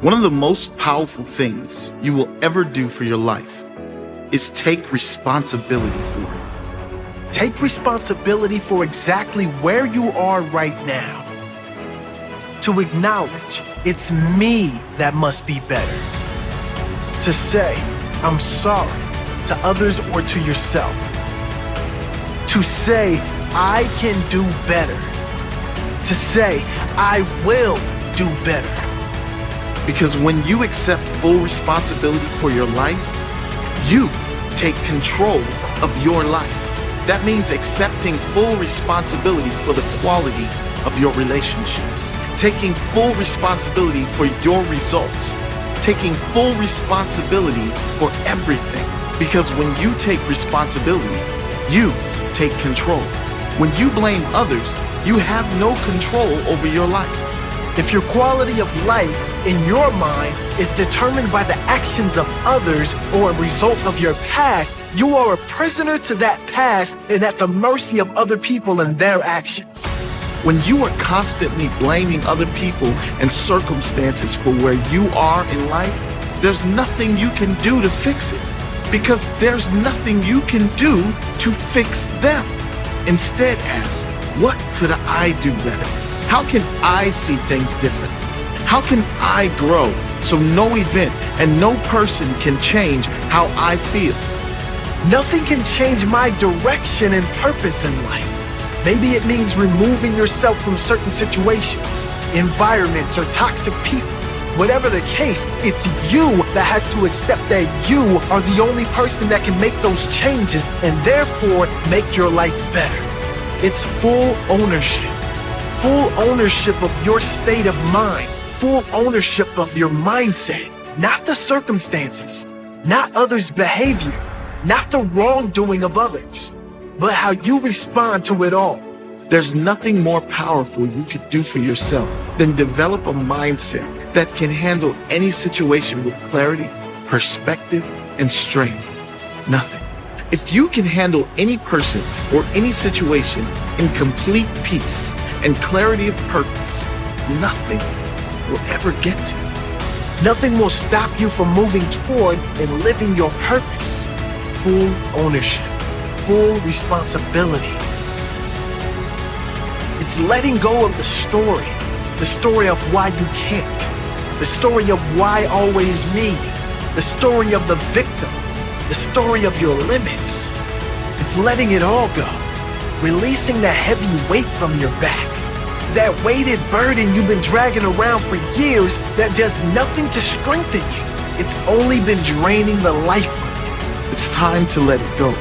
One of the most powerful things you will ever do for your life is take responsibility for it. Take responsibility for exactly where you are right now. To acknowledge it's me that must be better. To say, I'm sorry to others or to yourself. To say, I can do better. To say, I will do better. Because when you accept full responsibility for your life, you take control of your life. That means accepting full responsibility for the quality of your relationships, taking full responsibility for your results, taking full responsibility for everything. Because when you take responsibility, you take control. When you blame others, you have no control over your life. If your quality of life in your mind is determined by the actions of others or a result of your past, you are a prisoner to that past and at the mercy of other people and their actions. When you are constantly blaming other people and circumstances for where you are in life, there's nothing you can do to fix it, because there's nothing you can do to fix them. Instead, ask, what could I do better? How can I see things differently? How can I grow so no event and no person can change how I feel? Nothing can change my direction and purpose in life. Maybe it means removing yourself from certain situations, environments, or toxic people. Whatever the case, it's you that has to accept that you are the only person that can make those changes and therefore make your life better. It's full ownership. Full ownership of your state of mind, full ownership of your mindset, not the circumstances, not others' behavior, not the wrongdoing of others, but how you respond to it all. There's nothing more powerful you could do for yourself than develop a mindset that can handle any situation with clarity, perspective, and strength. Nothing. If you can handle any person or any situation in complete peace and clarity of purpose, nothing will ever get to you. Nothing will stop you from moving toward and living your purpose. Full ownership, full responsibility. It's letting go of the story of why you can't, the story of why always me, the story of the victim, the story of your limits. It's letting it all go, releasing the heavy weight from your back. That weighted burden you've been dragging around for years that does nothing to strengthen you. It's only been draining the life from you. It's time to let it go.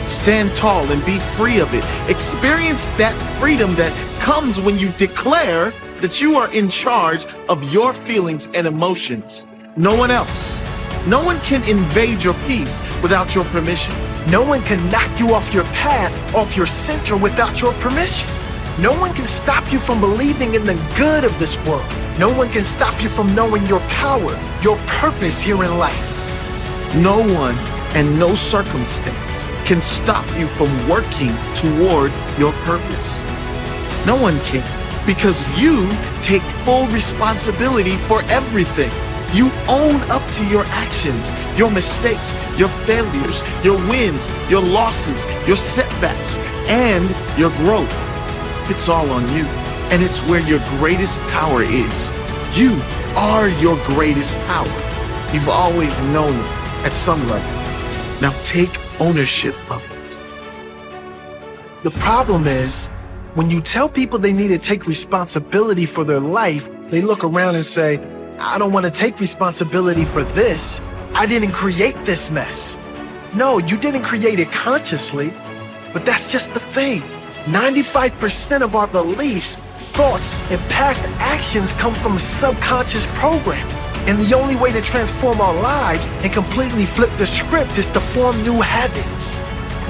Stand tall and be free of it. Experience that freedom that comes when you declare that you are in charge of your feelings and emotions. No one else. No one can invade your peace without your permission. No one can knock you off your path, off your center without your permission. No one can stop you from believing in the good of this world. No one can stop you from knowing your power, your purpose here in life. No one and no circumstance can stop you from working toward your purpose. No one can, because you take full responsibility for everything. You own up to your actions, your mistakes, your failures, your wins, your losses, your setbacks, and your growth. It's all on you, and it's where your greatest power is. You are your greatest power. You've always known it at some level. Now take ownership of it. The problem is, when you tell people they need to take responsibility for their life, they look around and say, I don't want to take responsibility for this. I didn't create this mess. No, you didn't create it consciously, but that's just the thing. 95% of our beliefs, thoughts, and past actions come from subconscious programming. And the only way to transform our lives and completely flip the script is to form new habits.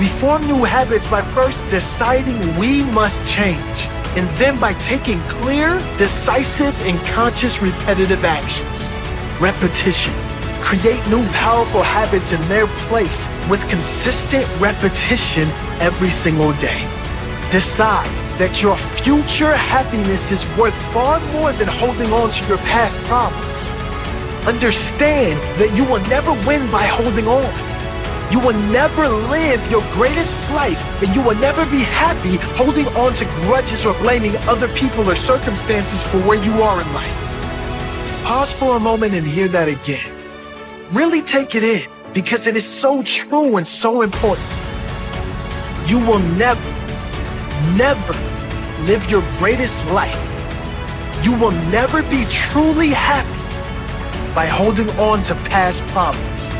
We form new habits by first deciding we must change, and then by taking clear, decisive, and conscious repetitive actions. Repetition. Create new powerful habits in their place with consistent repetition every single day. Decide that your future happiness is worth far more than holding on to your past problems. Understand that you will never win by holding on. You will never live your greatest life, and you will never be happy holding on to grudges or blaming other people or circumstances for where you are in life. Pause for a moment and hear that again. Really take it in, because it is so true and so important. You will never, never live your greatest life. You will never be truly happy by holding on to past problems,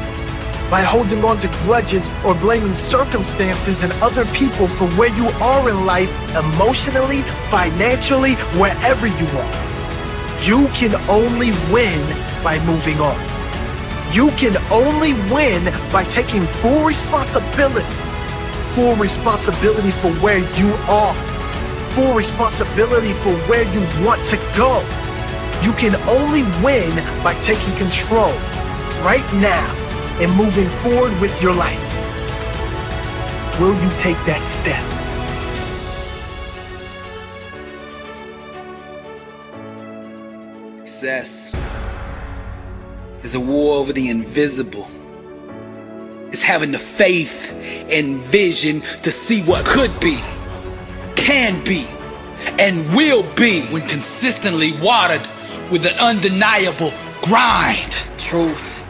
by holding on to grudges or blaming circumstances and other people for where you are in life emotionally, financially, wherever you are. You can only win by moving on. You can only win by taking full responsibility for where you are, full responsibility for where you want to go. You can only win by taking control right now and moving forward with your life. Will you take that step? Success is a war over the invisible. It's having the faith and vision to see what could be, can be, and will be when consistently watered with an undeniable grind. Truth,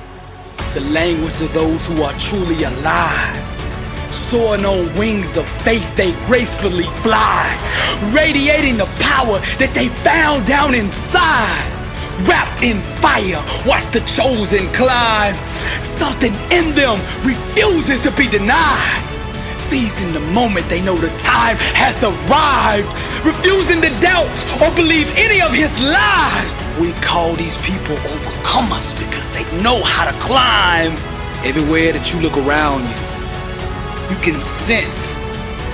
the language of those who are truly alive. Soaring on wings of faith, they gracefully fly, radiating the power that they found down inside. Wrapped in fire, watch the chosen climb. Something in them refuses to be denied. Seizing the moment, they know the time has arrived, refusing to doubt or believe any of his lies. We call these people overcomers because they know how to climb. Everywhere that you look around you can sense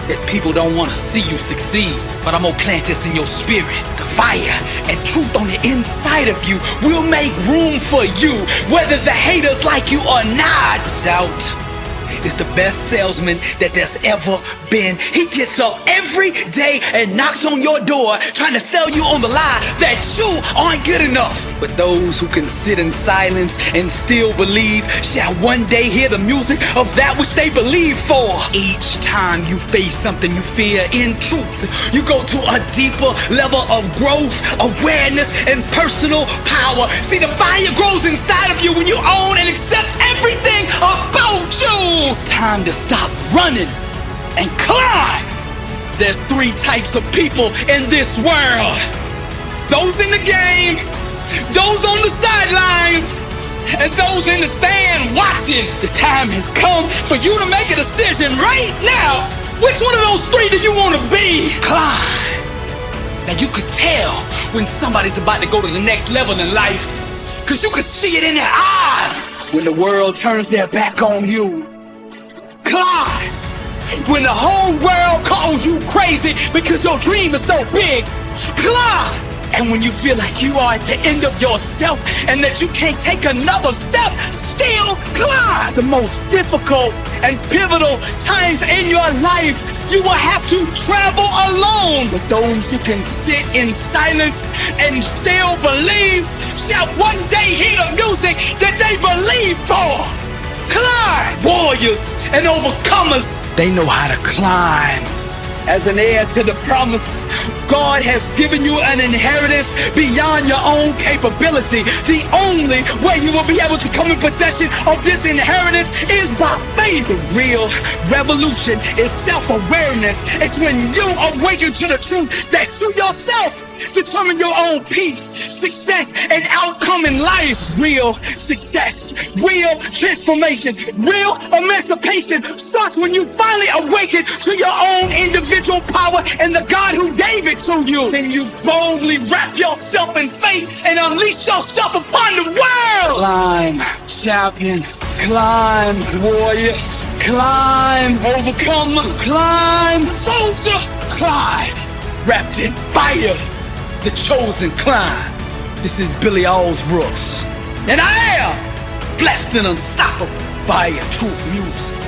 that people don't want to see you succeed. But I'm gonna plant this in your spirit. The fire and truth on the inside of you will make room for you, whether the haters like you or not. Doubt is the best salesman that there's ever been. He gets up every day and knocks on your door trying to sell you on the lie that you aren't good enough. But those who can sit in silence and still believe shall one day hear the music of that which they believe for. Each time you face something you fear, in truth, you go to a deeper level of growth, awareness, and personal power. See, the fire grows inside of you when you own and accept everything about you. It's time to stop running and climb. There's 3 types of people in this world. Those in the game, those on the sidelines, and those in the stand watching. The time has come for you to make a decision right now. Which one of those 3 do you want to be? Climb. Now you could tell when somebody's about to go to the next level in life, because you could see it in their eyes. When the world turns their back on you, climb. When the whole world calls you crazy because your dream is so big, climb. And when you feel like you are at the end of yourself and that you can't take another step, still climb. The most difficult and pivotal times in your life, you will have to travel alone. But those who can sit in silence and still believe shall one day hear the music that they believe for. Climb! Warriors and overcomers, they know how to climb. As an heir to the promise, God has given you an inheritance beyond your own capability. The only way you will be able to come in possession of this inheritance is by faith. The real revolution is self-awareness. It's when you awaken to the truth that you yourself determine your own peace, success, and outcome in life. Real success, real transformation, real emancipation starts when you finally awaken to your own individual power and the God who gave it to you. Then you boldly wrap yourself in faith and unleash yourself upon the world. Climb, champion. Climb, warrior. Climb, overcomer. Climb, soldier. Climb, wrapped in fire. The chosen climb. This is Billy Allsbrooks, and I am blessed and unstoppable. Fire, truth, music.